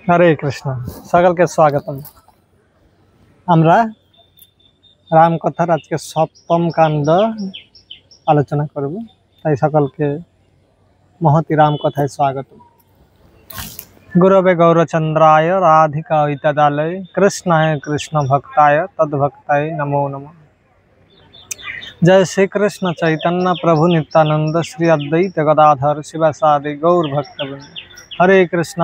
हरे कृष्ण सकल के स्वागतम। আমরা রামকথার আজকে সপ্তম কাণ্ড আলোচনা করব, তাই সকলকে মহতি রামকথায় স্বাগত। গুরবে গৌরচন্দ্রায় রাধিকায় তদালয় কৃষ্ণায় কৃষ্ণ ভক্তায় তদ্ভক্তায় নমো নমঃ। जय श्री कृष्ण चैतन्य प्रभु नित्यानंद श्री अद्वैत गदाधर शिवासादि गौर भक्तवृंद। हरे कृष्ण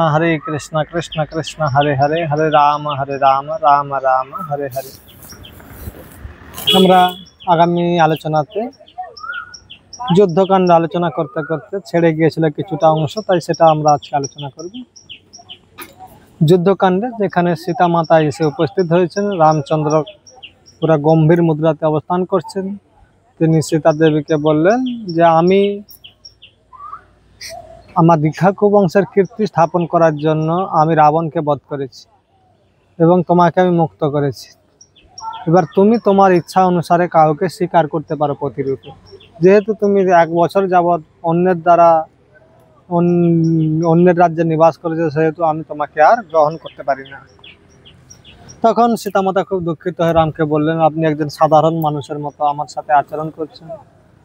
कृष्ण कृष्ण हरे हरे, हरे राम राम राम हरे हरे। আমরা আগামী আলোচনাতে যুদ্ধকাণ্ড আলোচনা করতে করতে ছেড়ে গিয়েছিল কিছুটা অংশ, তাই সেটা আমরা আজকে আলোচনা করব। যুদ্ধকাণ্ডে যেখানে সীতা মাতা এসে উপস্থিত হয়েছেন, রামচন্দ্র পুরা গম্ভীর মুদ্রাতে অবস্থান করছেন। তিনি সীতা দেবীকে বললেন যে আমি আমার দীক্ষাকু বংশের কীর্তি স্থাপন করার জন্য আমি রাবণকে বধ করেছি এবং তোমাকে আমি মুক্ত করেছি। এবার তুমি তোমার ইচ্ছা অনুসারে কাউকে স্বীকার করতে পারো প্রতিরূপে। যেহেতু তুমি 1 বছর যাবৎ অন্যের রাজ্যে নিবাস করেছো, সেহেতু আমি তোমাকে আর গ্রহণ করতে পারি না। তখন সীতামাতা খুব দুঃখিত হয়ে রামকে বললেন, আপনি একজন সাধারণ মানুষের মতো আমার সাথে আচরণ করছেন।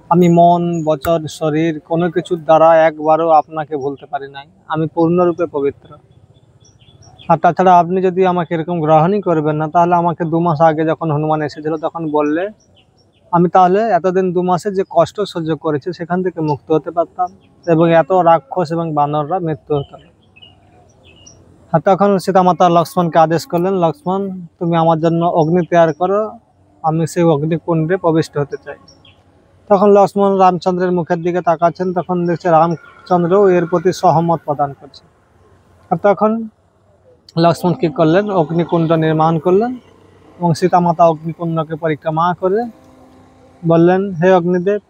আমি মন বচন শরীর কোনো কিছুর দ্বারা একবারও আপনাকে ভুলতে পারি নাই। আমি পূর্ণরূপে পবিত্র। আর তাছাড়া আপনি যদি আমাকে এরকম গ্রহণই করবেন না, তাহলে আমাকে 2 মাস আগে যখন হনুমান এসেছিল তখন বললে আমি তাহলে এতদিন 2 মাসে যে কষ্ট সহ্য করেছি সেখান থেকে মুক্ত হতে পারতাম এবং এত রাক্ষস এবং বানররা মৃত্যু হতো না। আর তখন সীতামাতা লক্ষ্মণকে আদেশ করলেন, লক্ষ্মণ তুমি আমার জন্য অগ্নি তৈরি করো, আমি সেই অগ্নিকুণ্ডে প্রবিষ্ট হতে চাই। তখন লক্ষ্মণ রামচন্দ্রের মুখের দিকে তাকাচ্ছেন, তখন দেখছে রামচন্দ্রও এর প্রতি সহমত প্রদান করছে। আর তখন লক্ষ্মণ কি করলেন, অগ্নিকুণ্ড নির্মাণ করলেন এবং সীতামাতা অগ্নিকুণ্ডকে পরিক্রমা করে বললেন, হে অগ্নিদেব,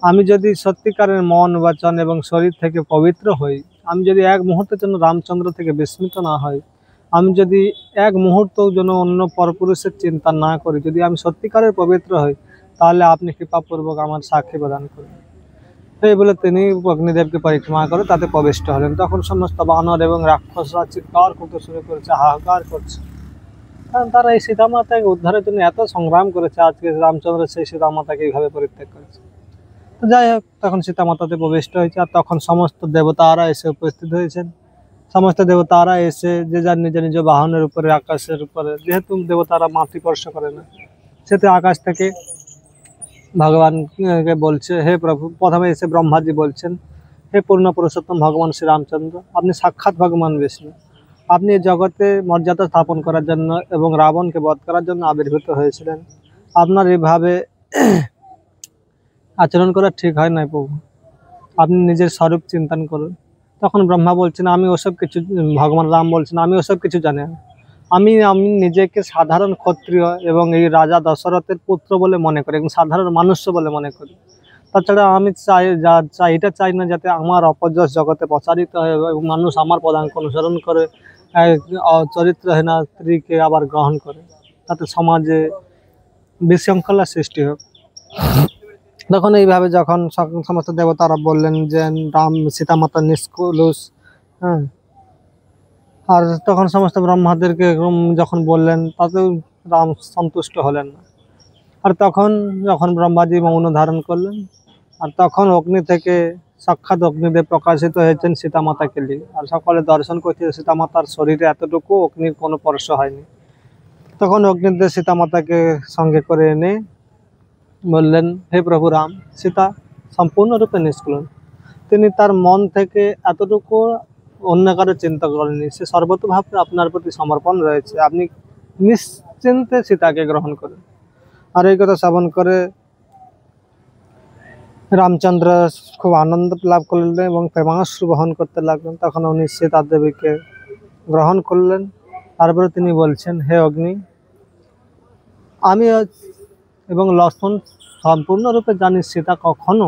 আমি যদি সত্যিকারের মন বচন এবং শরীর থেকে পবিত্র হই, আমি যদি এক মুহূর্তের জন্য রামচন্দ্র থেকে বিস্মিত না হই, আমি যদি এক মুহূর্তও যেন অন্য পরপুরুষের চিন্তা না করি, যদি আমি সত্যিকারের পবিত্র হই, তাহলে আপনি কৃপাপূর্বক আমার সাক্ষী প্রদান করুন। এই বলে তিনি অগ্নিদেবকে পরিক্রমা করে তাতে প্রবিষ্ট হলেন। তখন সমস্ত বানর এবং রাক্ষসরা চিৎকার করতে শুরু করেছে, হাহাকার করছে, কারণ তারা এই সীতামাতাকে উদ্ধারের জন্য এত সংগ্রাম করেছে। আজকে রামচন্দ্র সেই সীতামাতাকে এইভাবে পরিত্যাগ করেছে। তো যাই হোক, তখন সীতামাতাতে প্রবিষ্ট হয়েছে। আর তখন সমস্ত দেবতারা এসে উপস্থিত হয়েছেন। সমস্ত দেবতারা এসে যে যার নিজ নিজ বাহনের উপরে, আকাশের উপরে, যেহেতু দেবতারা মাটি স্পর্শ করে না, সেতে আকাশ থেকে ভগবানকে বলছে, হে প্রভু, প্রথমে এসে ব্রহ্মাজি বলছেন, হে পূর্ণ পুরুষোত্তম ভগবান শ্রী রামচন্দ্র, আপনি সাক্ষাৎ ভগবান বিষ্ণু। আপনি এই জগতে মর্যাদা স্থাপন করার জন্য এবং রাবণকে বধ করার জন্য আবির্ভূত হয়েছিলেন। আপনার এইভাবে আচরণ করা ঠিক হয় না প্রভু, আপনি নিজের স্বরূপ চিন্তন করুন। তখন ব্রহ্মা বলছেন, আমি ওসব কিছু, ভগবান রাম বলছেন, আমি ওসব কিছু জানি না। আমি নিজেকে সাধারণ ক্ষত্রিয় এবং এই রাজা দশরথের পুত্র বলে মনে করি এবং সাধারণ মানুষ বলে মনে করি। তাছাড়া আমি এটা চাই না যাতে আমার অপযশ জগতে প্রচারিত হয় এবং মানুষ আমার পদাঙ্ক অনুসরণ করে চরিত্রহীনা স্ত্রীকে আবার গ্রহণ করে, তাতে সমাজে বিশৃঙ্খলা সৃষ্টি হোক। তখন এইভাবে যখন সমস্ত দেবতারা বললেন যে রাম সীতামাতা নিষ্কুলুষ, হ্যাঁ, আর তখন সমস্ত ব্রহ্মাদেরকে যখন বললেন তাতেও রাম সন্তুষ্ট হলেন না। আর তখন যখন ব্রহ্মাজি মৌন ধারণ করলেন, আর তখন অগ্নি থেকে সাক্ষাৎ অগ্নিদেব প্রকাশিত হয়েছেন সীতামাতাকে নিয়ে। আর সকলে দর্শন করছে সীতামাতার শরীরে এতটুকু অগ্নির কোনো স্পর্শ হয়নি। তখন অগ্নিদেব সীতামাতাকে সঙ্গে করে এনে বললেন, হে প্রভু রাম, সীতা সম্পূর্ণরূপে নিষ্কুল। তিনি তার মন থেকে এতটুকু অন্য কারো চিন্তা করেননি, সে সর্বতোভাবে আপনার প্রতি সমর্পণ রয়েছে, আপনি নিশ্চিন্তে সীতাকে গ্রহণ করেন। আর এই কথা শ্রবণ করে রামচন্দ্র খুব আনন্দ লাভ করলেন এবং প্রেমাশ্রু বহন করতে লাগলেন। তখন উনি সীতা দেবীকে গ্রহণ করলেন। তারপরে তিনি বলছেন, হে অগ্নি, আমি এবং লক্ষ্মণ সম্পূর্ণরূপে জানি সীতা কখনো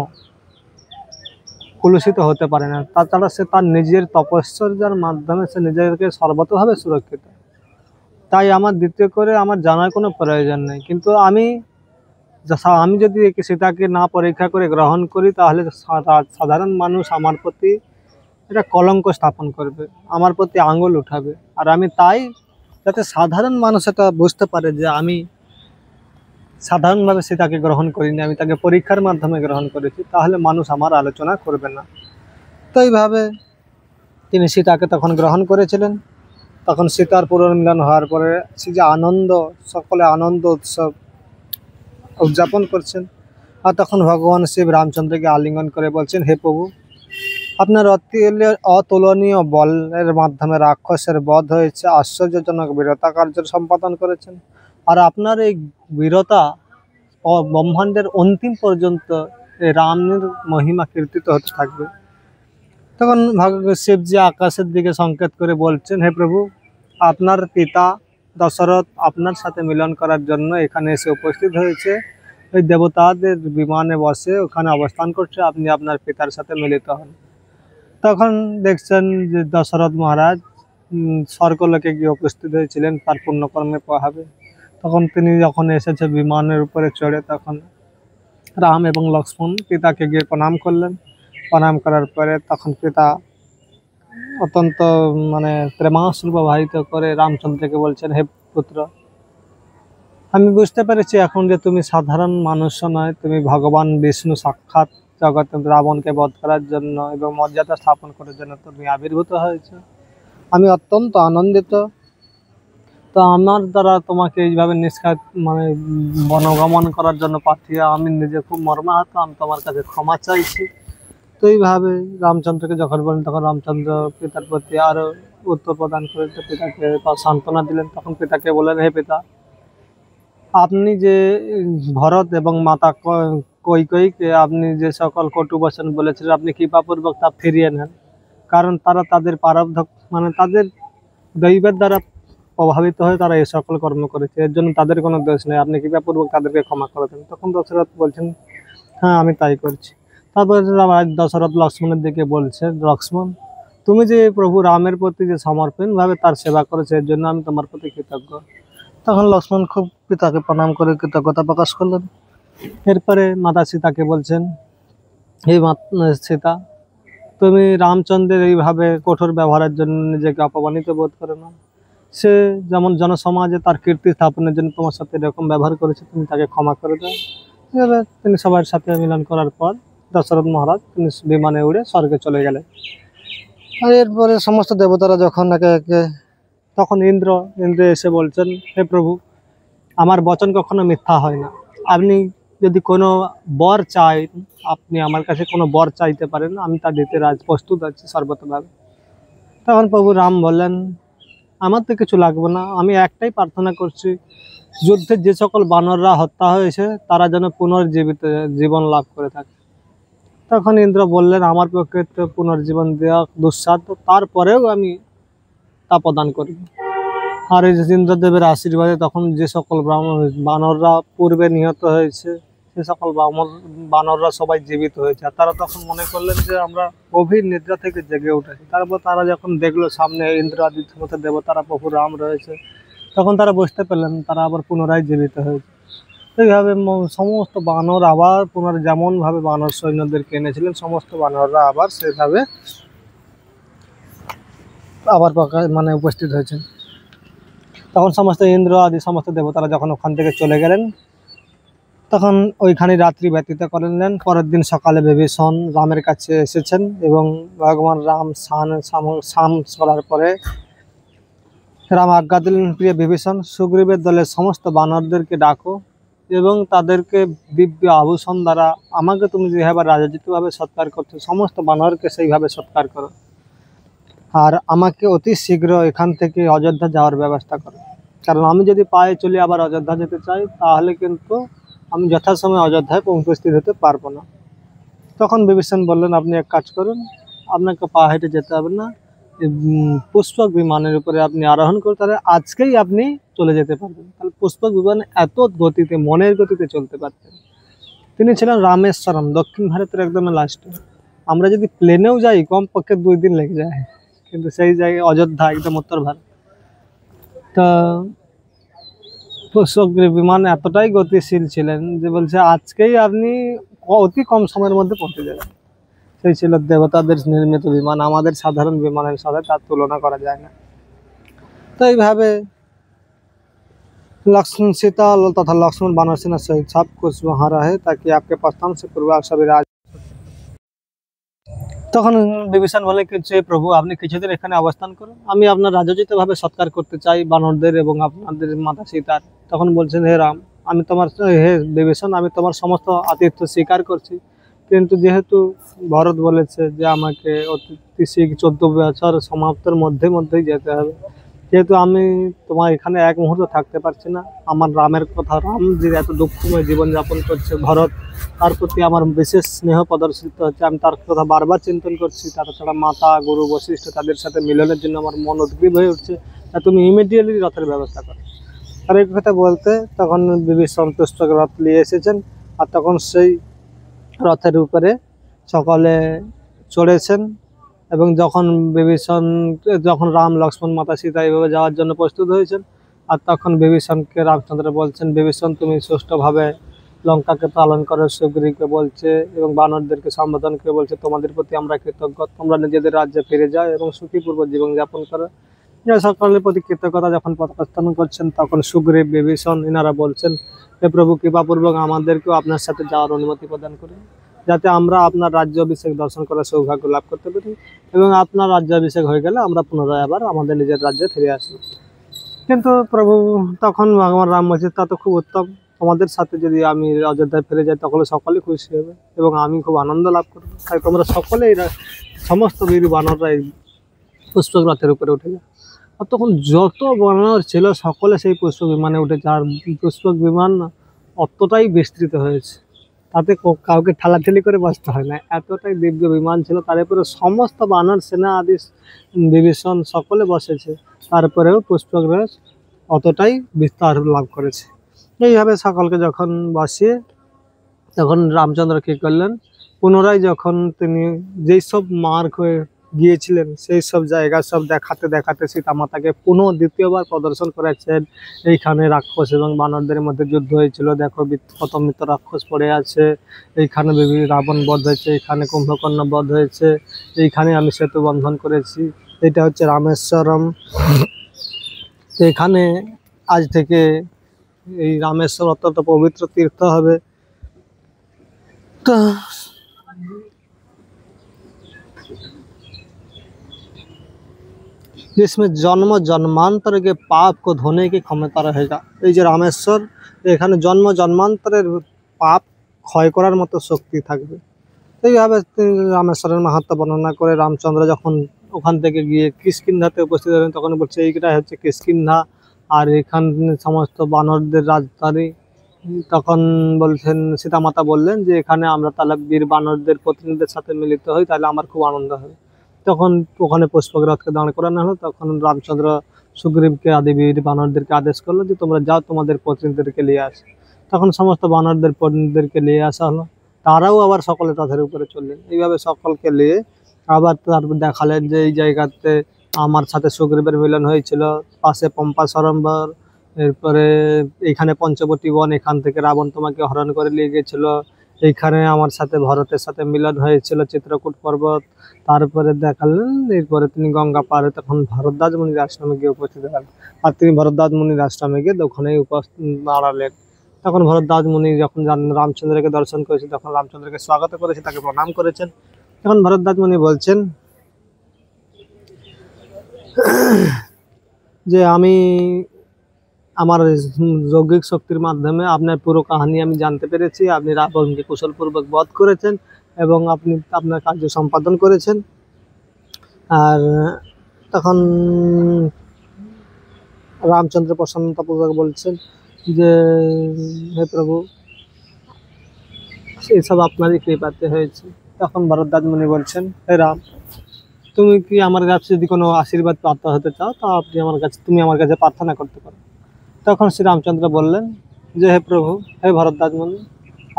কুলুষিত হতে পারে না। তাছাড়া সে তার নিজের তপস্যার মাধ্যমে সে নিজেকে সর্বতোভাবে সুরক্ষিত। তাই আমার দ্বিতীয় করে আমার জানার কোনো প্রয়োজন নেই। কিন্তু আমি যদি সীতাকে না পরীক্ষা করে গ্রহণ করি, তাহলে সাধারণ মানুষ আমার প্রতি এটা কলঙ্ক স্থাপন করবে, আমার প্রতি আঙুল উঠাবে। আর আমি তাই, যাতে সাধারণ মানুষ এটা বুঝতে পারে যে আমি সাধারণভাবে সীতাকে গ্রহণ করিনি, আমি তাকে পরীক্ষার মাধ্যমে গ্রহণ করেছি, তাহলে মানুষ আমার আলোচনা করবে না। তো এইভাবে তিনি সীতাকে তখন গ্রহণ করেছিলেন। তখন সীতার পুনর্মিলন হওয়ার পরে সে যে আনন্দ, সকলে আনন্দ উৎসব উদযাপন করছেন। আর তখন ভগবান শিব রামচন্দ্রকে আলিঙ্গন করে বলছেন, হে প্রভু, আপনার অতুলনীয় বলের মাধ্যমে রাক্ষসের বধ হয়েছে, আশ্চর্যজনক বীরতা কার্য সম্পাদন করেছেন। আর আপনার এই বীরতা ব্রহ্মাণ্ডের অন্তিম পর্যন্ত এই রামের মহিমা কীর্তিত হতে থাকবে। তখন শিবজি আকাশের দিকে সংকেত করে বলছেন, হে প্রভু, আপনার পিতা দশরথ আপনার সাথে মিলন করার জন্য এখানে এসে উপস্থিত হয়েছে। ওই দেবতাদের বিমানে বসে ওখানে অবস্থান করছে, আপনি আপনার পিতার সাথে মিলিত হন। তখন দেখছেন যে দশরথ মহারাজ স্বর্গলোকে গিয়ে উপস্থিত হয়েছিলেন তার পুণ্যকর্মের প্রভাবে। তখন তিনি যখন এসেছে বিমানের উপরে চড়ে, তখন রাম এবং লক্ষ্মণ পিতাকে গিয়ে প্রণাম করলেন। প্রণাম করার পরে তখন পিতা অত্যন্ত প্রেমাশ্রু প্রবাহিত করে রামচন্দ্রকে বলছেন, হে পুত্র, আমি বুঝতে পেরেছি এখন যে তুমি সাধারণ মানুষ নয়, তুমি ভগবান বিষ্ণু সাক্ষাৎ জগতে রাবণকে বধ করার জন্য এবং মর্যাদা স্থাপন করার জন্য তুমি আবির্ভূত হয়েছে। আমি অত্যন্ত আনন্দিত। তো আমার দ্বারা তোমাকে এইভাবে নিষ্কাত বনগমন করার জন্য পাঠিয়ে আমি নিজে খুব মর্মাহত, আমি তোমার কাছে ক্ষমা চাইছি। তো এইভাবে রামচন্দ্রকে যখন বলেন, তখন রামচন্দ্র পিতার প্রতি আরো উত্তর প্রদান করে পিতাকে সান্ত্বনা দিলেন। তখন পিতাকে বললেন, হে পিতা, আপনি যে ভরত এবং মাতা কৈকেয়ীকে আপনি যে সকল কটু বচন বলেছিলেন, আপনি কৃপাপূর্বক তা ফিরিয়ে নেন। কারণ তারা তাদের প্রারব্ধ তাদের দৈবের দ্বারা প্রভাবিত হয়ে তারা এই সকল কর্ম করেছে, এর জন্য তাদের কোনো দোষ নেই, আপনি কৃপাপূর্বক তাদেরকে ক্ষমা করে দেন। তখন দশরথ বলছেন, হ্যাঁ, আমি তাই করছি। তারপর দশরথ লক্ষ্মণের দিকে বলছে, লক্ষ্মণ, তুমি যে প্রভু রামের প্রতি যে সমর্পণভাবে তার সেবা করেছে, এর জন্য আমি তোমার প্রতি কৃতজ্ঞ। তখন লক্ষ্মণ খুব পিতাকে প্রণাম করে কৃতজ্ঞতা প্রকাশ করলেন। এরপরে মাতা সীতাকে বলছেন, হে সীতা, তুমি রামচন্দ্রের এইভাবে কঠোর ব্যবহারের জন্য নিজেকে অপমানিত বোধ করে না। সে যেমন জনসমাজে তার কীর্তি স্থাপনের জন্য তোমার সাথে এরকম ব্যবহার করেছে, তুমি তাকে ক্ষমা করে দাও। এভাবে তিনি সবার সাথে মিলন করার পর দশরথ মহারাজ তিনি বিমানে উড়ে স্বর্গে চলে গেলেন। আর এরপরে সমস্ত দেবতারা যখন একে একে, তখন ইন্দ্র এসে বলছেন, হে প্রভু, আমার বচন কখনো মিথ্যা হয় না। আপনি যদি কোনো বর চাই, আপনি আমার কাছে কোনো বর চাইতে পারেন, আমি তা দিতে প্রস্তুত আছি সর্বতভাবে। তখন প্রভু রাম বললেন, আমার তো কিছু লাগবে না, আমি একটাই প্রার্থনা করছি, যুদ্ধে যে সকল বানররা হত্যা হয়েছে তারা যেন পুনর্জীবিত জীবন লাভ করে থাকে। তখন ইন্দ্র বললেন, আমার পক্ষে তো পুনর্জীবন দেওয়া দুঃসাধ্য, তারপরেও আমি তা প্রদান করি। আর এই যে ইন্দ্রদেবের আশীর্বাদে তখন যে সকল বানররা পূর্বে নিহত হয়েছে, সে সকল বানররা সবাই জীবিত হয়েছে। আর তারা তখন মনে করলেন যে আমরা গভীর নিদ্রা থেকে জেগে উঠেছি। তারপর তারা যখন দেখলো সামনে ইন্দ্র আদি সমস্ত দেবতারা প্রভু রাম রয়েছে, তখন তারা বুঝতে পারলেন তারা আবার পুনরায় জীবিত হয়েছে। এইভাবে সমস্ত বানর আবার যেমনভাবে বানর সৈন্যদেরকে এনেছিলেন, সমস্ত বানররা আবার সেভাবে আবার উপস্থিত হয়েছেন। তখন সমস্ত ইন্দ্র আদি সমস্ত দেবতারা যখন ওখান থেকে চলে গেলেন, তখন ওইখানে রাত্রি ব্যতীত করলেন। পরের দিন সকালে বিভীষণ রামের কাছে এসেছেন এবং ভগবান রাম স্নান করার পরে রাম আজ্ঞা দিলেন, প্রিয় বিভীষণ, সুগ্রীবের দলের সমস্ত বানরদেরকে ডাকো এবং তাদেরকে দিব্য আভূষণ দ্বারা আমাকে তুমি যেভাবে রাজোচিতভাবে সৎকার করছো, সমস্ত বানরকে সেইভাবে সৎকার করো। আর আমাকে অতি শীঘ্র এখান থেকে অযোধ্যা যাওয়ার ব্যবস্থা করো, কারণ আমি যদি পায়ে চলে আবার অযোধ্যা যেতে চাই, তাহলে কিন্তু আমি যথাসময়ে অযোধ্যায় উপস্থিত হতে পারবো না। তখন বিভীষণ বললেন, আপনি এক কাজ করুন, আপনাকে পা হেঁটে যেতে হবে না, পুষ্পক বিমানের উপরে আপনি আরোহণ করে তাহলে আজকেই আপনি চলে যেতে পারবেন। তাহলে পুষ্পক বিমানে এত গতিতে, মনের গতিতে চলতে পারতেন। তিনি ছিলেন রামেশ্বরম, দক্ষিণ ভারতের একদম লাস্টে। আমরা যদি প্লেনেও যাই কমপক্ষে 2 দিন লেগে যায়, কিন্তু সেই জায়গায় অযোধ্যা একদম উত্তর ভারত। তা পুষ্পক বিমান এতটাই গতিশীল ছিলেন যে বলছে আজকেই আপনি অতি কম সময়ের মধ্যে পৌঁছে যাবেন। সেই ছিল দেবতাদের নির্মিত বিমান, আমাদের সাধারণ বিমানের সাথে তার তুলনা করা যায় না। তো এইভাবে लक्ष्मण सीता तथा लक्ष्मण बानर सेना सहित सब कुछ वहाँ रहे ताकि आपके प्रस्थान से पूर्व आप सभी राज। তখন বিভীষণ বলে, যে প্রভু আপনি কিছুদিন এখানে অবস্থান করুন, আমি আপনার রাজোচিতভাবে সৎকার করতে চাই বানরদের এবং আপনাদের মাতা সীতার। তখন বলছেন, হে রাম, আমি তোমার, হে বিভীষণ, আমি তোমার সমস্ত আতিথ্য স্বীকার করছি, কিন্তু যেহেতু ভরত বলেছে যে আমাকে অতি শীঘ্র 14 বছর সমাপ্তের মধ্যেই যেতে হবে, যেহেতু আমি তোমার এখানে এক মুহূর্ত থাকতে পারছি না, আমার রামের কথা, রাম যে এত দুঃখময় জীবনযাপন করছে ভরত, তার প্রতি আমার বিশেষ স্নেহ প্রদর্শিত হচ্ছে, আমি তার কথা বারবার চিন্তন করছি। তাছাড়া মাতা, গুরু, বশিষ্ঠ তাদের সাথে মিলনের জন্য আমার মন উদ্গ্রীব হয়ে উঠছে, তা তুমি ইমিডিয়েটলি রথের ব্যবস্থা করো। আর এই কথা বলতে তখন বিভীষণ পুস্তক রথ নিয়ে এসেছেন, আর তখন সেই রথের উপরে সকলে চড়েছেন। এবং যখন রাম, লক্ষ্মণ, মাতা সীতা এইভাবে যাওয়ার জন্য প্রস্তুত হয়েছেন, আর তখন বিভীষণকে রামচন্দ্র বলছেন, বিভীষণ তুমি সুষ্ঠুভাবে লঙ্কাকে পালন করে, সুগ্রীবকে বলছে এবং বানরদেরকে সম্বোধন করে বলছে, তোমাদের প্রতি আমরা কৃতজ্ঞ, তোমরা নিজেদের রাজ্যে ফিরে যাও এবং সুখীপূর্ব জীবনযাপন করো। সকলের প্রতি কৃতজ্ঞতা যখন প্রকাশ করছেন, তখন সুগ্রীব, বিভীষণ এনারা বলছেন, হে প্রভু, কৃপাপূর্বক আমাদেরকেও আপনার সাথে যাওয়ার অনুমতি প্রদান করুন, যাতে আমরা আপনার রাজ্যাভিষেক দর্শন করার সৌভাগ্য লাভ করতে পারি, এবং আপনার রাজ্যাভিষেক হয়ে গেলে আমরা পুনরায় আবার আমাদের নিজের রাজ্যে ফিরে আসি। কিন্তু প্রভু তখন ভগবান রাম বলছে, তা তো খুব উত্তম, তোমাদের সাথে যদি আমি অযোধ্যায় ফিরে যাই তাহলে সকলে খুশি হবে এবং আমি খুব আনন্দ লাভ করবো, তাই তোমরা সকলে সমস্ত বীর বানররা এই পুষ্পক রথের উপরে উঠে যায়। আর তখন যত বানর ছিল সকলে সেই পুষ্পক বিমানে উঠেছে, আর পুষ্পক বিমান অতটাই বিস্তৃত হয়েছে, তাতে কাউকে ঠেলাঠেলি করে বসতে হয় না, এতটাই দিব্য বিমান ছিল। তারপরে সমস্ত বানর সেনা আদি বিভীষণ সকলে বসেছে, তারপরেও পুষ্পক রথ অতটাই বিস্তার লাভ করেছে। এইভাবে সকলকে যখন বসিয়ে তখন রামচন্দ্র কী করলেন, পুনরায় যখন তিনি যেই সব মার্গ হয়ে গিয়েছিলেন সেই সব জায়গা সব দেখাতে দেখাতে সীতামাতাকে দ্বিতীয়বার প্রদর্শন করেছেন। এইখানে রাক্ষস এবং বানরদের মধ্যে যুদ্ধ হয়েছিল, দেখো কত মৃত রাক্ষস পড়ে আছে, এইখানে রাবণ বধ হয়েছে, এইখানে কুম্ভকর্ণ বধ হয়েছে, এইখানে আমি সেতু বন্ধন করেছি, এটা হচ্ছে রামেশ্বরম। এখানে আজ থেকে এই রামেশ্বর অত্যন্ত পবিত্র তীর্থ হবে। तो जिसमें जन्म जन्मांतर के पाप को धोने की क्षमता रहेगा। এই যে রামেশ্বর, এখানে জন্ম জন্মান্তরের পাপ ক্ষয় করার মতো শক্তি থাকবে। এইভাবে রামেশ্বরের মাহাত্ম্য বর্ণনা করে রামচন্দ্র যখন ওখান থেকে গিয়ে কিষ্কিন্ধাতে উপস্থিত হলেন, তখন বলছে এইটাই হচ্ছে কিষ্কিন্ধা, আর এখানে সমস্ত বানরদের রাজধানী। তখন বলছেন, সীতামাতা বললেন যে এখানে আমরা তাহলে বীর বানরদের প্রতিনিধিদের সাথে মিলিত হই, তাহলে আমার খুব আনন্দ হবে। তখন ওখানে পুষ্পক রথকে দাঁড় করানো হলো। তখন রামচন্দ্র সুগ্রীবকে আদি বীর বানরদেরকে আদেশ করলো যে তোমরা যাও, তোমাদের প্রতিনিধিদেরকে নিয়ে আসো। তখন সমস্ত বানরদের প্রতিনিধিদেরকে নিয়ে আসা হলো, তারাও আবার সকলে রথের উপরে চললেন। এইভাবে সকলকে নিয়ে আবার তারপর দেখালেন যে এই জায়গাতে আমার সাথে সুগ্রীবের মিলন হয়েছিল, পাশে পম্পা সরোবর, এরপরে এইখানে পঞ্চবটী বন, এখান থেকে রাবণ তোমাকে হরণ করে নিয়ে গিয়েছিল, এইখানে আমার সাথে ভরতের সাথে মিলন হয়েছিল চিত্রকূট পর্বত। তারপরে দেখালেন, এরপরে তিনি গঙ্গা পারে তখন ভরদ্বাজ মুনির আশ্রমে গিয়ে উপস্থিত হলেন, আর তিনি ভরদ্বাজ মুনির আশ্রমে গিয়ে ওখানেই দাঁড়ালেন। তখন ভরদ্বাজ মুনি যখন রামচন্দ্রকে দর্শন করেছে, তখন রামচন্দ্রকে স্বাগত করেছে, তাকে প্রণাম করেছেন। তখন ভরদ্বাজ মুনি বলছেন যে আমি আমার যৌগিক শক্তির মাধ্যমে আপনার পুরো কাহিনী আমি জানতে পেরেছি, আপনি রাবণকে কুশলপূর্বক বধ করেছেন এবং আপনি আপনার কার্য সম্পাদন করেছেন। আর তখন রামচন্দ্র প্রসন্নতাপূর্বক বলছেন যে হে প্রভু, এইসব আপনারই কৃপাতে হয়েছে। তখন ভরদ্বাজ মুনি বলছেন, হে রাম, তুমি কি আমার কাছে যদি কোনো আশীর্বাদ প্রাপ্ত হতে চাও তা তুমি আমার কাছে প্রার্থনা করতে পারো। তখন শ্রী রামচন্দ্র বললেন যে হে প্রভু, হে ভরদ্বাজ মুনি,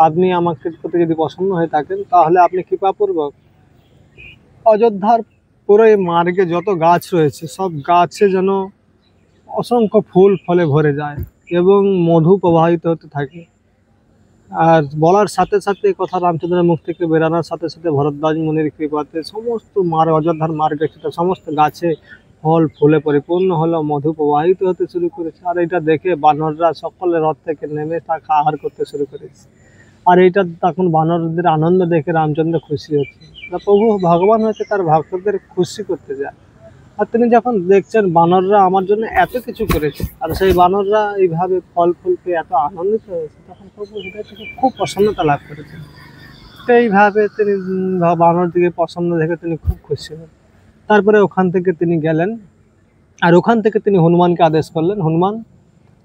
আপনি আমাকে প্রতি যদি প্রসন্ন হয়ে থাকেন তাহলে আপনি কৃপাপূর্বক অযোধ্যার পুরো এই মার্গে যত গাছ রয়েছে সব গাছে যেন অসংখ্য ফুল ফলে ভরে যায় এবং মধু প্রবাহিত হতে থাকে, আর বলার সাথে সাথে এই কথা রামচন্দ্রের মুখ থেকে বেরানোর সাথে সাথে ভরদ্বাজ মুনির কৃপাতে সমস্ত অযোধ্যার মার্গে সমস্ত গাছে ফল ফুলে পরিপূর্ণ হলো, মধু প্রবাহিত হতে শুরু করেছে। আর এটা দেখে বানররা সকলে রথ থেকে নেমে তাকে আহার করতে শুরু করেছে। আর এইটা তখন বানরদের আনন্দ দেখে রামচন্দ্র খুশি হচ্ছে। প্রভু ভগবান হচ্ছে তার ভক্তদের খুশি করতে যায়। আর তিনি যখন দেখছেন বানররা আমার জন্য এত কিছু করেছে, আর সেই বানররা এইভাবে ফল ফুল পেয়ে এত আনন্দিত হয়েছে, তখন প্রভু হৃদয় থেকে খুব প্রসন্নতা লাভ করেছেন। তো এইভাবে তিনি বানর দিকে প্রসন্ন দেখে তিনি খুব খুশি হন। তারপরে ওখান থেকে তিনি গেলেন, আর ওখান থেকে তিনি হনুমানকে আদেশ করলেন, হনুমান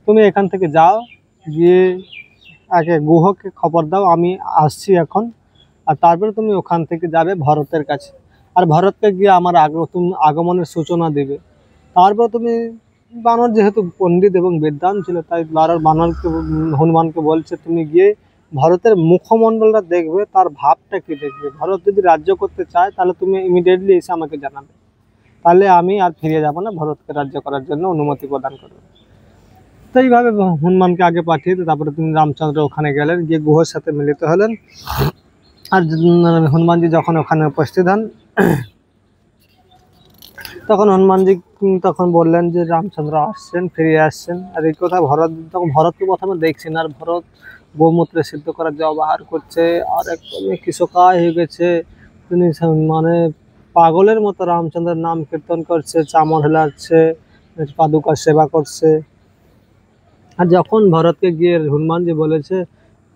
তুমি এখান থেকে যাও, গিয়ে আগে গুহকে খবর দাও আমি আসছি এখন। আর তারপরে তুমি ওখান থেকে যাবে ভরতের কাছে, আর ভরতকে গিয়ে আমার আগমনের সূচনা দিবে। তারপর তুমি, বানর যেহেতু পণ্ডিত এবং বিদ্বান ছিল, তাই বানরকে হনুমানকে বলছে তুমি গিয়ে ভরতের মুখমণ্ডলটা দেখবে, তার ভাবটা কি দেখবে। ভরত যদি রাজ্য করতে চায় তাহলে তুমি ইমিডিয়েটলি এসে আমাকে জানাবে, তাহলে আমি আর ফিরে যাব না, ভরতকে রাজ্য করার জন্য অনুমতি প্রদান করবে। তো এইভাবে হনুমানকে আগে পাঠিয়ে তারপরে তিনি রামচন্দ্র ওখানে গেলেন, গিয়ে গুহর সাথে মিলিত হলেন। আর হনুমানজি যখন ওখানে উপস্থিত হন, তখন হনুমানজি তখন বললেন যে রামচন্দ্র আসছেন, ফিরে আসছেন। আর এই কথা তখন ভরতকে প্রথমে দেখছেন, আর ভরত গোমূত্রে সিদ্ধ করার ব্যবহার করছে, আর একদমই কৃষকায় হয়ে গেছে। তিনি মানে পাগলের মতো রামচন্দ্রের নাম কীর্তন করছে, চামর হেলাচ্ছে, পাদুকার সেবা করছে। আর যখন ভরতকে গিয়ে হনুমানজি বলেছে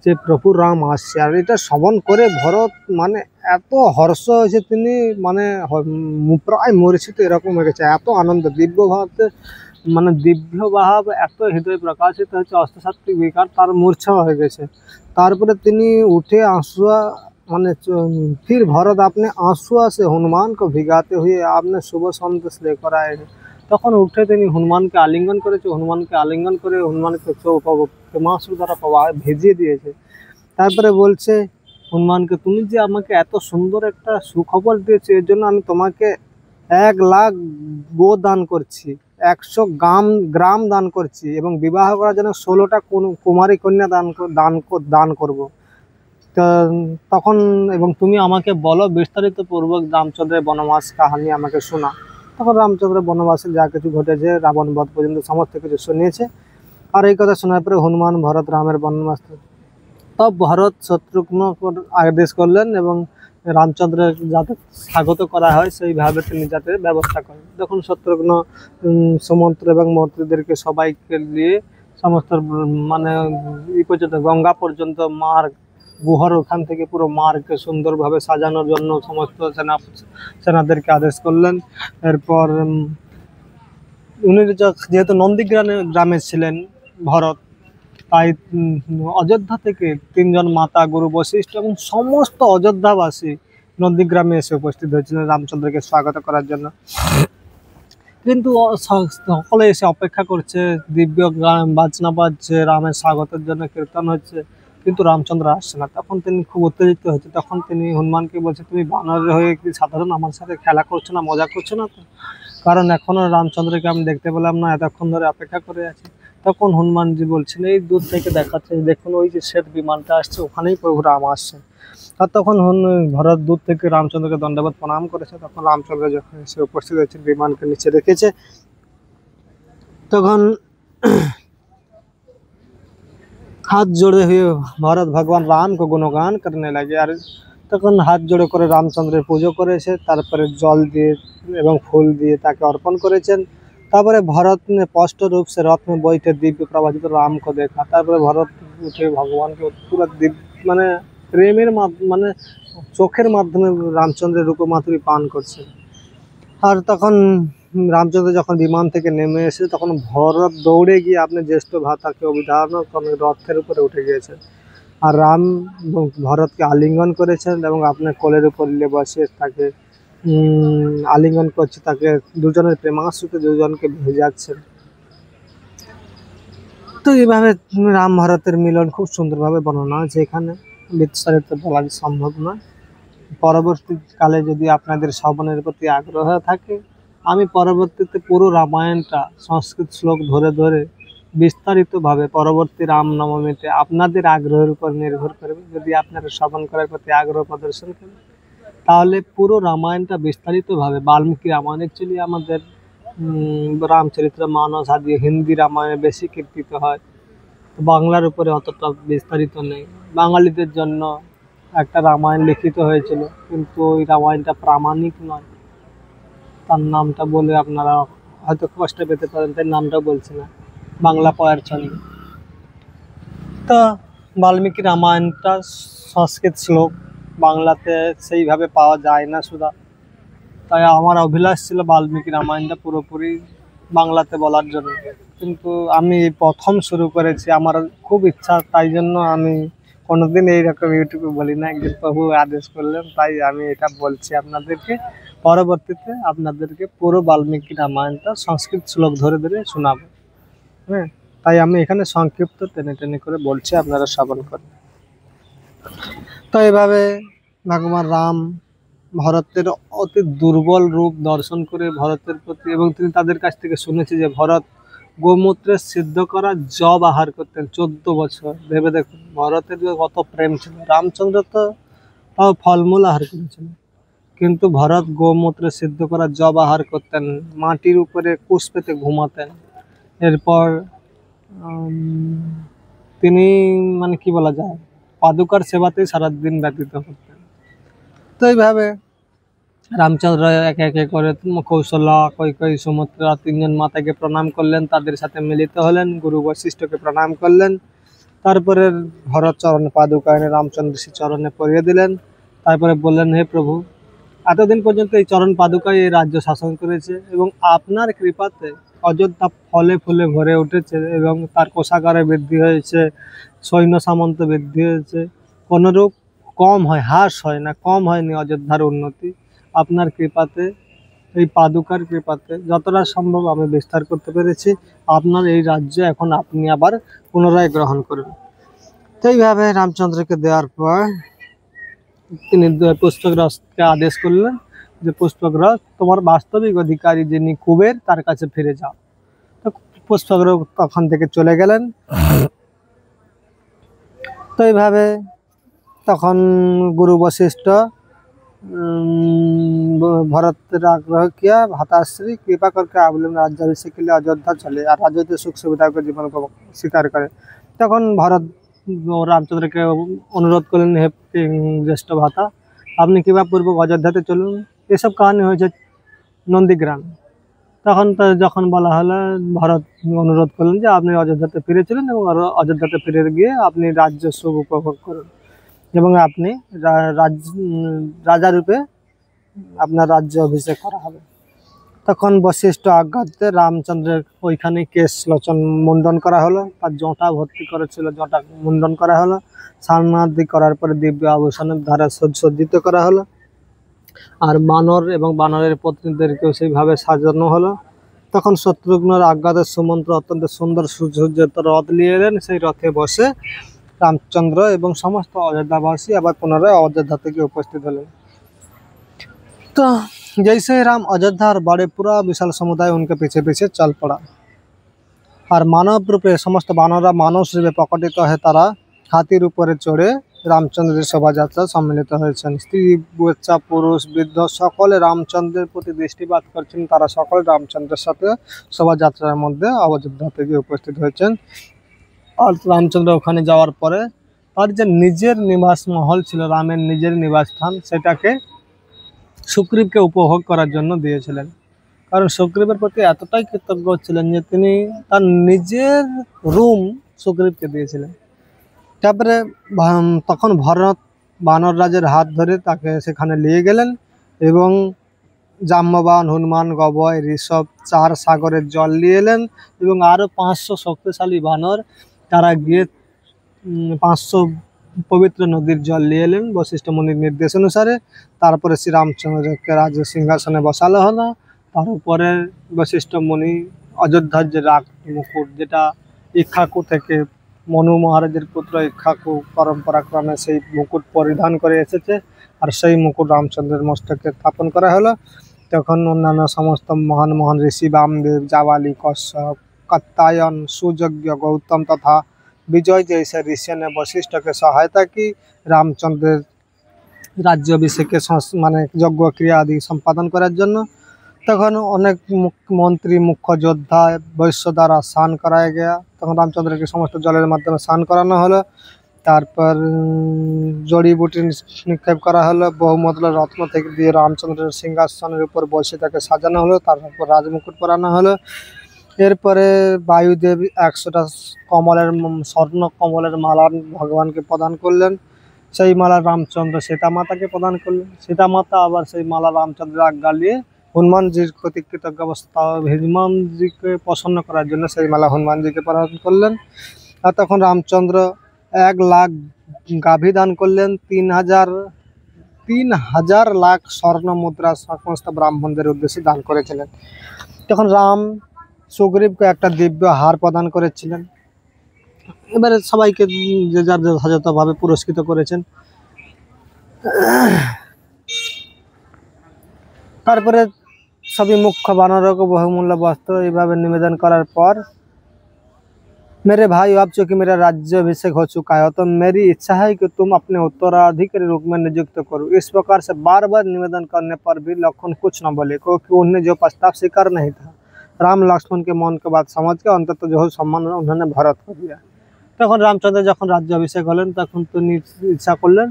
যে প্রভু রাম আসছে, আর এটা শ্রবণ করে ভরত মানে এত হর্ষ হয়েছে, তিনি মানে প্রায় মরিচিত এরকম হয়ে গেছে, এত আনন্দ, দিব্য ভাবতে মানে দিব্য ভাব এত হৃদয় প্রকাশিত হচ্ছে, অষ্টসাত্ত্বিক বিকার তার মূর্ছা হয়ে গেছে। তারপরে তিনি উঠে आंसुआ মানে फिर भरत अपने आंसुआ से हनुमान को भिगाते हुए आपने शुभ संदेश लेकर आए। তখন উঠে তিনি হনুমানকে আলিঙ্গন করেছে, হনুমানকে আলিঙ্গন করে হনুমানকে প্রেমাশ্রু দ্বারা প্রবাহ ভেজিয়ে দিয়েছে। তারপরে বলছে হনুমানকে, তুমি যে আমাকে এত সুন্দর একটা সুখবর দিয়েছো, এর জন্য আমি তোমাকে 1,00,000 গো দান করছি, 100 গ্রাম দান করছি, এবং বিবাহ করার জন্য 16টা কুমারী কন্যা দান করব। তখন এবং তুমি আমাকে বলো বিস্তারিত পূর্বক রামচন্দ্রের বনবাস কাহিনী আমাকে শোনা। তখন রামচন্দ্রের বনবাসে যা কিছু ঘটেছে, রাবণ বধ পর্যন্ত সমস্ত কিছু শুনিয়েছে। আর এই কথা শোনার পরে হনুমান ভরত রামের বনবাস, তব ভরত শত্রুঘ্ন আদেশ করলেন এবং রামচন্দ্রের যাতে স্বাগত করা হয় সেইভাবে তিনি যাতে ব্যবস্থা করেন। তখন শত্রুঘ্ন সুমন্ত্র এবং মন্ত্রীদেরকে সবাইকে নিয়ে সমস্ত মানে এই পর্যন্ত গঙ্গা পর্যন্ত মার্গ, গুহার ওখান থেকে পুরো মার্গকে সুন্দরভাবে সাজানোর জন্য সমস্ত সেনাদেরকে আদেশ করলেন। এরপর উনি যেহেতু নন্দীগ্রামে ছিলেন ভরত, তাই অযোধ্যা থেকে 3 জন মাতা, গুরু বশিষ্ঠ এবং সমস্ত অযোধ্যাবাসী নন্দীগ্রামে এসে উপস্থিত হয়েছিলেন রামচন্দ্রকে স্বাগত করার জন্য। কিন্তু সকলে এসে অপেক্ষা করছে, দিব্য বাজনা বাজছে, রামের স্বাগতের জন্য কীর্তন হচ্ছে, কিন্তু রামচন্দ্র আসছে না। তখন তিনি খুব উত্তেজিত হয়েছে। তখন তিনি হনুমানকে বলছে, তুমি বানরের হয়ে কি সাধারণ আমার সাথে খেলা করছো না, মজা করছো না তো? কারণ এখনো রামচন্দ্রকে আমি দেখতে পেলাম না, এতক্ষণ ধরে অপেক্ষা করে আছি। তখন হনুমানজি বলছেন, এই দূর থেকে দেখাচ্ছে, দেখুন ওই যে শ্বেত বিমানটা আসছে, ওখানেই প্রভু রাম আসছে। আর তখন ভরত দূর থেকে রামচন্দ্রকে দণ্ডবত প্রণাম করেছে। তখন রামচন্দ্র যখন এসে উপস্থিত হয়েছে, বিমানকে নিচে রেখেছে, তখন हाथ जोड़े हुए भरत भगवान राम को गुणगान करने लगे। और তখন হাত জোড়ে করে রামচন্দ্রের পুজো করেছে, তারপরে জল দিয়ে এবং ফুল দিয়ে তাকে অর্পণ করেছেন। তারপরে भरत ने स्पष्ट रूप से रथ में बैठे दिव्य प्रभाजित राम को देखा। তারপরে ভরত উঠে ভগবানকে পুরো মানে প্রেমের মানে চোখের মাধ্যমে রামচন্দ্রের রূপমাধুরী পান করছে। আর তখন রামচন্দ্র যখন বিমান থেকে নেমে এসে, তখন ভরত দৌড়ে গিয়ে আপনি জ্যেষ্ঠ ভ্রাতাকে অভিধান করে রথের উপরে উঠে গিয়েছেন। আর রাম ভরতকে আলিঙ্গন করেছেন এবং আপনার কোলের উপর বসে তাকে আলিঙ্গন করছে, তাকে দুজনের প্রেমাশ্রুতে দুজনকে ভেজাচ্ছেন। তো এইভাবে রাম ভরতের মিলন খুব সুন্দরভাবে বর্ণনা আছে, এখানে বিস্তারিত বলা সম্ভব নয়। পরবর্তীকালে যদি আপনাদের শ্রবণের প্রতি আগ্রহ থাকে, আমি পরবর্তীতে পুরো রামায়ণটা সংস্কৃত শ্লোক ধরে ধরে বিস্তারিতভাবে পরবর্তী রামনবমীতে আপনাদের আগ্রহের উপর নির্ভর করবে। যদি আপনারা শ্রবণ করার প্রতি আগ্রহ প্রদর্শন করেন তাহলে পুরো রামায়ণটা বিস্তারিতভাবে বাল্মীকি রামায়ণ অ্যাকচুয়ালি আমাদের রামচরিত্র মানস আদি হিন্দি রামায়ণে বেশি কীর্তিত হয়, বাংলার উপরে অতটা বিস্তারিত নেই। বাঙালিদের জন্য একটা রামায়ণ লিখিত হয়েছিল, কিন্তু ওই রামায়ণটা প্রামাণিক নয়। তার নামটা বলে আপনারা হয়তো কষ্ট পেতে পারেন, তাই নামটা বলছি না, বাংলা পয়ের ছন্দ। তো বাল্মীকি রামায়ণটা সংস্কৃত শ্লোক, বাংলাতে সেইভাবে পাওয়া যায় না সুধা। তাই আমার অভিলাষ ছিল বাল্মীকি রামায়ণটা পুরোপুরি বাংলাতে বলার জন্য, কিন্তু আমি প্রথম শুরু করেছি, আমার খুব ইচ্ছা, তাই জন্য আমি কোনোদিন এইরকম ইউটিউবে বলি না। একদিন প্রভু আদেশ করলেন, তাই আমি এটা বলছি আপনাদেরকে। পরবর্তীতে আপনাদেরকে পুরো বাল্মীকি রামায়ণটা সংস্কৃত শ্লোক ধরে ধরে শোনাবো। হ্যাঁ, তাই আমি এখানে সংক্ষিপ্ত টেনে টেনে করে বলছি, আপনারা শ্রবণ করেন। তো এইভাবে ভগবান রাম ভরতের অতি দুর্বল রূপ দর্শন করে ভরতের প্রতি, এবং তিনি তাদের কাছ থেকে শুনেছি যে ভরত গোমূত্রে সিদ্ধ করা জব আহার করতেন 14 বছর। ভেবে দেখুন ভরতের কত প্রেম ছিল। রামচন্দ্র তো তাও ফলমূল আহার করেছিল, কিন্তু ভরত গোমূত্রে সিদ্ধ করা জব আহার করতেন, মাটির উপরে কুশ পেতে ঘুমাতেন। এরপর তিনি মানে কি বলা যায়, পাদুকার সেবাতেই সারাদিন ব্যতীত করতেন। তো এইভাবে রামচন্দ্র একে একে করে কৌশলা, কৈকেয়ী, সুমিত্রা তিনজন মাতাকে প্রণাম করলেন, তাদের সাথে মিলিত হলেন, গুরু বশিষ্ঠকে প্রণাম করলেন। তারপরে ভরত চরণ পাদুকা এনে রামচন্দ্র শ্রী চরণে পরিয়ে দিলেন। তারপরে বললেন, হে প্রভু, এতদিন পর্যন্ত এই চরণ পাদুকায় এই রাজ্য শাসন করেছে, এবং আপনার কৃপাতে অযোধ্যা ফলে ফুলে ভরে উঠেছে, এবং তার কোষাগারে বৃদ্ধি হয়েছে, সৈন্য সামন্ত বৃদ্ধি হয়েছে, কোনরূপ কম হয়, হ্রাস হয় না, কম হয়নি অযোধ্যার উন্নতি। আপনার কৃপাতে, এই পাদুকার কৃপাতে যতটা সম্ভব আমি বিস্তার করতে পেরেছি। আপনার এই রাজ্য এখন আপনি আবার পুনরায় গ্রহণ করুন। তো এইভাবে রামচন্দ্রকে দেওয়ার পর তিনি পুষ্পগ্রস্তকে আদেশ করলেন যে পুষ্পগ্রস্ত, তোমার বাস্তবিক অধিকারী যিনি কুবের, তার কাছে ফিরে যাও। তো পুষ্পগ্রস্ত তখন থেকে চলে গেলেন। তো এইভাবে তখন গুরু বশিষ্ঠ भरत आग्रह किया, भ्राताश्री कृपा करके आप लोग राज्याभिषेक के लिए अयोध्या चले और राजनीतिक सुख सुविधा के जीवन को स्वीकार करें। तक भरत रामचंद्र के अनुरोध करलें, हे ज्येष्ठ भाता, अपनी कृपापूर्वक अयोध्याते चलुन। ये सब कहानी हो नंदीग्राम। तखन तो जखन बला हलो भरत अनुरोध करलें जे आपनि अयोध्याते फिरे चलुन और अयोध्याते फिरे गिये अपनी राज्य सुख उपभोग करुन এবং আপনি রাজা রূপে আপনার রাজ্য অভিষেক করা হবে। তখন বশিষ্ঠ আজ্ঞাতে রামচন্দ্রের ওইখানে কেশ লোচন মুন্ডন করা হলো, তার জটা ভর্তি করেছিল, জটা মুন্ডন করা হলো, স্নানাদি করার পরে দিব্য আভূষণের দ্বারা সজ্জিত করা হলো। আর বানর এবং বানরের পত্নীদেরকেও সেইভাবে সাজানো হলো। তখন শত্রুঘ্নের আজ্ঞাতে সুমন্ত্র অত্যন্ত সুন্দর সুসজ্জিত রথ নিয়ে এলেন। সেই রথে বসে रामचंद्र एवं समस्त अयोध्यावासी आबार पुनराय अयोध्या থেকে उपस्थित हलें। तो जैसे राम अयोध्या बड़े पूरा विशाल समुदाय उनके पीछे पीछे चल पड़ा और मानव रूपे समस्त बानरा मानव रूपे प्रकटित है। तारा हाथीर ऊपर चढ़े रामचंद्र शोभा यात्रा सम्मिलित हয়েছেন। स्त्री बच्चा पुरुष बृद्ध सकले रामचंद्रेर प्रति दृष्टिपात करছেন। तारा सकल रामचंद्रेर साथे शोभा यात्रार मध्य अयोध्या থেকে उपस्थित হয়েছেন। और रामचंद्र ओखाने जाওয়ার পরে তার যে নিজের নিবাস মহল ছিল, রামের নিজের নিবাস স্থান, সেটাকে সুগ্রীবকে উপভোগ করার জন্য দিয়েছিলেন। কারণ সুগ্রীবের প্রতি এতটাই কৃতজ্ঞ ছিলেন যে তিনি তার নিজের রুম সুগ্রীবকে দিয়েছিলেন। তারপরে তখন ভরত বানর রাজের হাত ধরে তাকে সেখানে নিয়ে গেলেন এবং জাম্ববান, হনুমান, গবয়, ঋষভ 4 সাগরের জল নিয়ে এলেন এবং আরও 500 শক্তিশালী বানর তারা গিয়ে 500 পবিত্র নদীর জল নিয়ে এলেন বশিষ্ঠ মুনির নির্দেশ অনুসারে। তারপরে শ্রী রামচন্দ্রকে রাজ সিংহাসনে বসালো হলো। তার উপরে বশিষ্ঠ মুনি অযোধ্যার যে রাগ মুকুট, যেটা ইক্ষ্বাকু থেকে মনু মহারাজের পুত্র ইক্ষ্বাকু পরম্পরাক্রমে সেই মুকুট পরিধান করে এসেছে, আর সেই মুকুট রামচন্দ্রের মস্তকে স্থাপন করা হলো। তখন অন্যান্য সমস্ত মহান মহান ঋষি বামদেব, জাবালি, কশ্যপ, कात्यायन, सुयज्ञ गौतम तथा विजय जैसे ऋषि ने वशिष्ठ के सहायता की रामचंद्र राज्याभिषेके माने यज्ञ क्रिया आदि सम्पादन करार जन्य। तखन अनेक मंत्री मुख्य योद्धा वैश्य द्वारा स्नान कराया गया। तखन रामचंद्र के समस्त जलेर माध्यमे स्नान करानो हलो। तारपर जड़ी बूटी निक्षेप करा हलो। बहुमूल्य रत्न থেকে দিয়ে রামচন্দ্রের সিংহাসনের উপর বসে তাকে সাজানো হলো। তারপর রাজমুকুট পরানো হলো। এরপরে বায়ুদেব 100টা কমলের স্বর্ণ কমলের মালা ভগবানকে প্রদান করলেন। সেই মালা রামচন্দ্র সীতা মাতাকে প্রদান করলেন। সীতা মাতা আবার সেই মালা রামচন্দ্রের আজ্ঞা নিয়ে হনুমানজির প্রতি কৃতজ্ঞ অবস্থা হনুমানজিকে প্রসন্ন করার জন্য সেই মালা হনুমানজিকে প্রদান করলেন। আর তখন রামচন্দ্র 1 লাখ গাভী দান করলেন। 3,000 লাখ স্বর্ণ মুদ্রা সমস্ত ব্রাহ্মণদের উদ্দেশ্যে দান করেছিলেন। তখন রাম সুগ্রীবকে একটা দিব্য হার প্রদান করেছিলেন। এবারে সবাইকে যে যার যথাযথভাবে পুরস্কৃত করেছেন। তারপরে सभी मुख्य वानरों को बहुमूल्य वस्त्र এইভাবে निवेदन करार पर मेरे भाई अब चूंकि मेरा राज्याभिषेक हो चुका है तो मेरी इच्छा है कि तुम अपने उत्तराधिकारी रूप में नियुक्त करो। इस प्रकार से बार बार निवेदन करने पर भी लक्ष्मण कुछ न बोले क्योंकि उन्हें जो प्रस्ताव स्वीकार नहीं था। राम लक्ष्मण के मन के बात समझ के अंततः जो सम्मान उन्होंने भरत को दिया। তখন রামচন্দ্র যখন রাজ্যাভিষেক হলেন তখন তিনি ইচ্ছা করলেন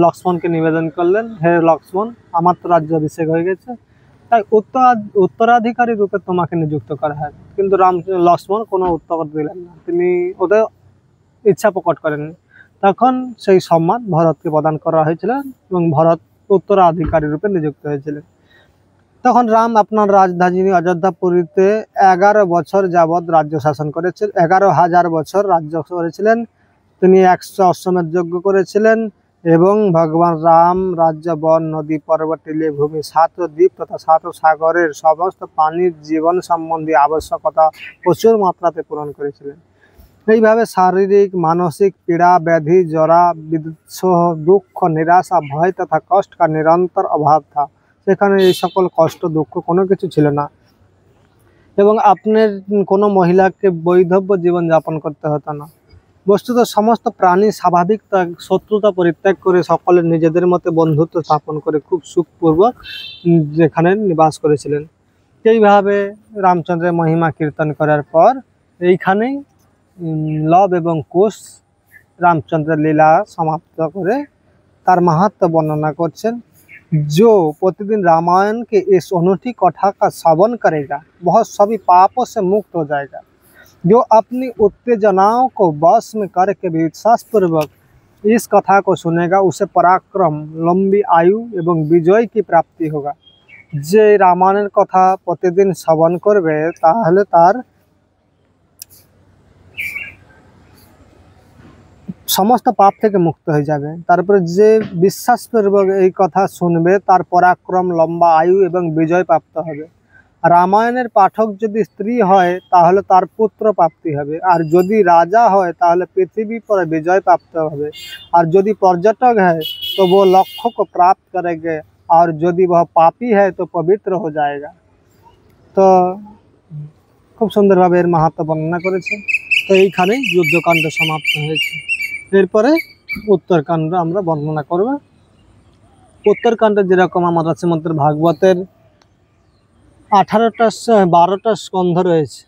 লক্ষ্মণকে নিবেদন করলেন, হে লক্ষ্মণ আমার তো রাজ্যাভিষেক হয়ে গেছে, তাই উত্তরাধিকারী রূপে তোমাকে নিযুক্ত করা হয়। কিন্তু লক্ষ্মণ কোনো উত্তর দিলেন না, তিনি ওদের ইচ্ছা প্রকট করেননি। তখন সেই সম্মান ভরতকে প্রদান করা হয়েছিল এবং ভরত উত্তরাধিকারী রূপে নিযুক্ত হয়েছিলেন। তখন রাম আপনার রাজধানী অযোধ্যাপুরীতে 11 বছর যাবৎ রাজ্য শাসন করেছিলেন। 11,000 বছর রাজ্য করেছিলেন। তিনি 100 অশ্বমেধ যজ্ঞ করেছিলেন এবং ভগবান রাম রাজ্য বন নদী পর্বত টিলে ভূমি 7 দ্বীপ তথা 7 সাগরের সমস্ত পানির জীবন সম্বন্ধী আবশ্যকতা প্রচুর মাত্রাতে পূরণ করেছিলেন। এইভাবে শারীরিক মানসিক পীড়া ব্যাধি জরা বিদ্বেষ দুঃখ নিরাশা ভয় তথা কষ্ট का निरंतर अभाव था। সেখানে এই সকল কষ্ট দুঃখ কোনো কিছু ছিল না এবং আপনার কোনো মহিলাকে বৈধব্য জীবন যাপন করতে হতো না। বস্তুত সমস্ত প্রাণী স্বাভাবিক শত্রুতা পরিত্যাগ করে সকলের নিজেদের মধ্যে বন্ধুত্ব স্থাপন করে খুব সুখপূর্বক যেখানে নিবাস করেছিলেন। এইভাবে রামচন্দ্রের মহিমা কীর্তন করার পর এইখানেই লব এবং কুশ রামচন্দ্রের লীলা সমাপ্ত করে তার মাহাত্ম্য বর্ণনা করছেন। जो प्रतिदिन रामायण के इस अनूठी कथा का श्रवण करेगा वह सभी पापों से मुक्त हो जाएगा। जो अपनी उत्तेजनाओं को वश में करके विश्वास पूर्वक इस कथा को सुनेगा उसे पराक्रम लंबी आयु एवं विजय की प्राप्ति होगा। जे रामायण कथा प्रतिदिन श्रवण करबे ताहले तार समस्त पाप থেকে মুক্ত হয়ে যাবে। তারপরে যে বিশ্বাসপূর্বক এই কথা শুনবে তার পরাক্রম লম্বা আয়ু এবং বিজয় প্রাপ্ত হবে। রামায়ণের পাঠক যদি স্ত্রী হয় তাহলে তার পুত্র প্রাপ্তি হবে, আর যদি রাজা হয় তাহলে পৃথিবী पर विजय प्राप्त হবে, और यदि पर्यटक है तो वो लक्ष्य को प्राप्त करेंगे, और यदि वह पापी है तो पवित्र हो जाएगा। तो খুব সুন্দরভাবে এর মাহাত্ম্য বর্ণনা করেছে। তো এইখানেই যুদ্ধকাণ্ড সমাপ্ত হয়েছে। এরপরে উত্তরকাণ্ড আমরা বর্ণনা করব। উত্তরকাণ্ডে যেরকম আমাদের শ্রীমদ্ ভাগবতের 12টা স্কন্ধ রয়েছে,